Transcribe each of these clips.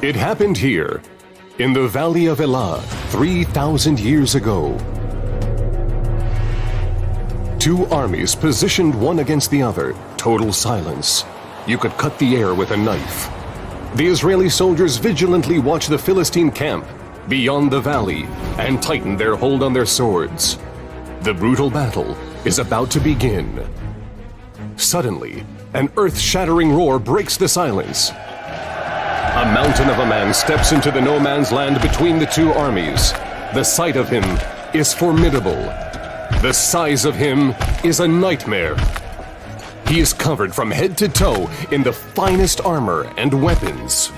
It happened here, in the Valley of Elah, 3,000 years ago. Two armies positioned one against the other, total silence. You could cut the air with a knife. The Israeli soldiers vigilantly watch the Philistine camp beyond the valley and tighten their hold on their swords. The brutal battle is about to begin. Suddenly, an earth-shattering roar breaks the silence. A mountain of a man steps into the no-man's land between the two armies. The sight of him is formidable. The size of him is a nightmare. He is covered from head to toe in the finest armor and weapons.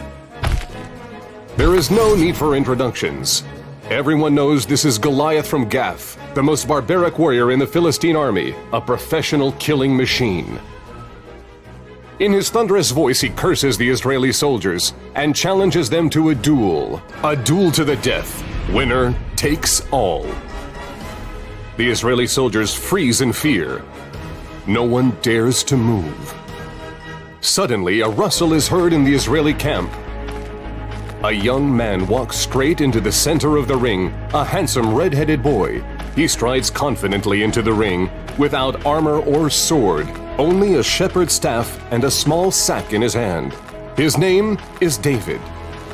There is no need for introductions. Everyone knows this is Goliath from Gath, the most barbaric warrior in the Philistine army, a professional killing machine. In his thunderous voice, he curses the Israeli soldiers and challenges them to a duel to the death. Winner takes all. The Israeli soldiers freeze in fear. No one dares to move. Suddenly, a rustle is heard in the Israeli camp. A young man walks straight into the center of the ring, a handsome red-headed boy. He strides confidently into the ring, without armor or sword, only a shepherd's staff and a small sack in his hand. His name is David.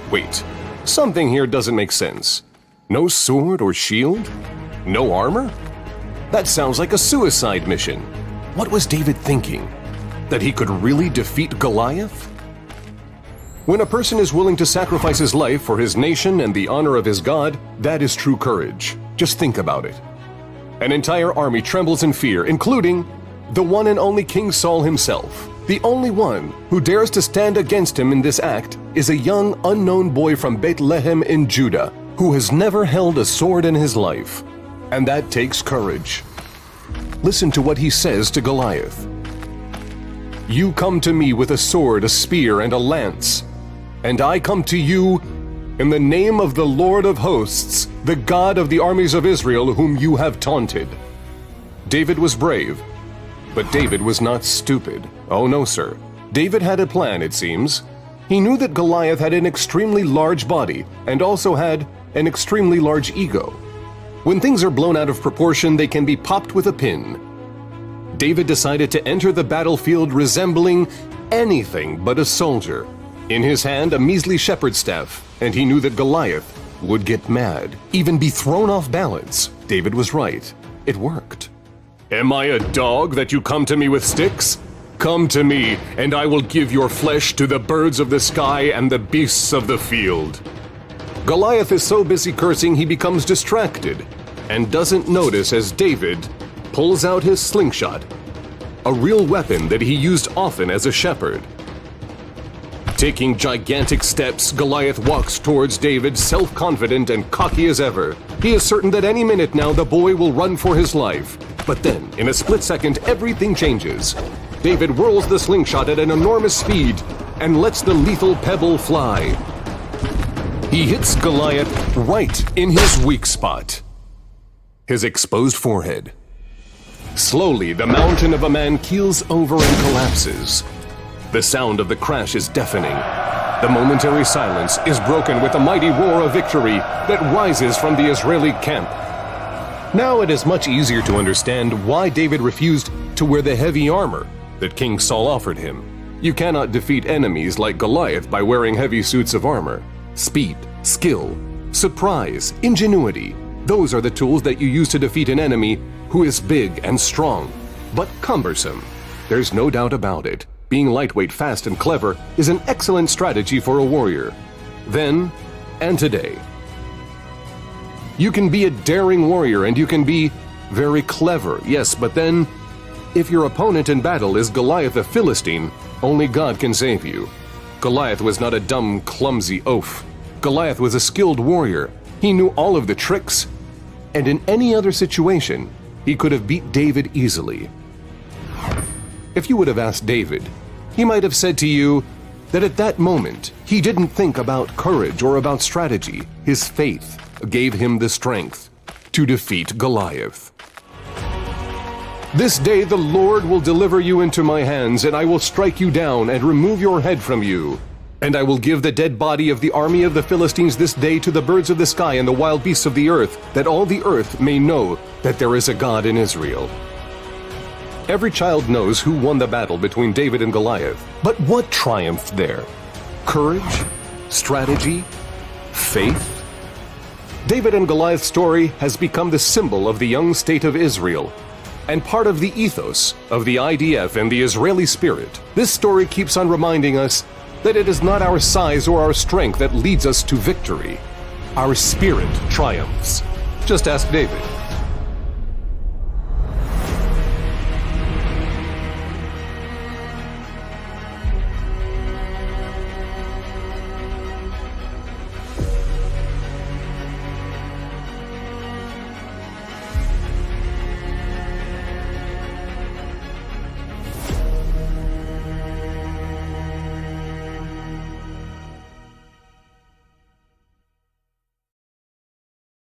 Wait, something here doesn't make sense. No sword or shield? No armor? That sounds like a suicide mission. What was David thinking? That he could really defeat Goliath? When a person is willing to sacrifice his life for his nation and the honor of his God, that is true courage. Just think about it. An entire army trembles in fear, including the one and only King Saul himself. The only one who dares to stand against him in this act is a young, unknown boy from Bethlehem in Judah, who has never held a sword in his life. And that takes courage. Listen to what he says to Goliath. You come to me with a sword, a spear, and a lance, and I come to you in the name of the Lord of hosts, the God of the armies of Israel, whom you have taunted. David was brave, but David was not stupid. Oh no, sir. David had a plan, it seems. He knew that Goliath had an extremely large body and also had an extremely large ego. When things are blown out of proportion, they can be popped with a pin. David decided to enter the battlefield resembling anything but a soldier. In his hand, a measly shepherd's staff, and he knew that Goliath would get mad, even be thrown off balance. David was right. It worked. Am I a dog that you come to me with sticks? Come to me, and I will give your flesh to the birds of the sky and the beasts of the field. Goliath is so busy cursing he becomes distracted and doesn't notice as David pulls out his slingshot, a real weapon that he used often as a shepherd. Taking gigantic steps, Goliath walks towards David, self-confident and cocky as ever. He is certain that any minute now the boy will run for his life. But then, in a split second, everything changes. David whirls the slingshot at an enormous speed and lets the lethal pebble fly. He hits Goliath right in his weak spot, his exposed forehead. Slowly, the mountain of a man keels over and collapses. The sound of the crash is deafening. The momentary silence is broken with a mighty roar of victory that rises from the Israeli camp. Now it is much easier to understand why David refused to wear the heavy armor that King Saul offered him. You cannot defeat enemies like Goliath by wearing heavy suits of armor. Speed, skill, surprise, ingenuity, those are the tools that you use to defeat an enemy who is big and strong, but cumbersome. There's no doubt about it. Being lightweight, fast, and clever is an excellent strategy for a warrior. Then and today. You can be a daring warrior and you can be very clever, yes, but then, if your opponent in battle is Goliath the Philistine, only God can save you. Goliath was not a dumb, clumsy oaf. Goliath was a skilled warrior. He knew all of the tricks, and in any other situation, he could have beat David easily. If you would have asked David, he might have said to you that at that moment, he didn't think about courage or about strategy. His faith gave him the strength to defeat Goliath. This day the Lord will deliver you into my hands, and I will strike you down and remove your head from you. And I will give the dead body of the army of the Philistines this day to the birds of the sky and the wild beasts of the earth, that all the earth may know that there is a God in Israel. Every child knows who won the battle between David and Goliath. But what triumphed there? Courage? Strategy? Faith? David and Goliath's story has become the symbol of the young state of Israel, and part of the ethos of the IDF and the Israeli spirit. This story keeps on reminding us that it is not our size or our strength that leads us to victory. Our spirit triumphs. Just ask David.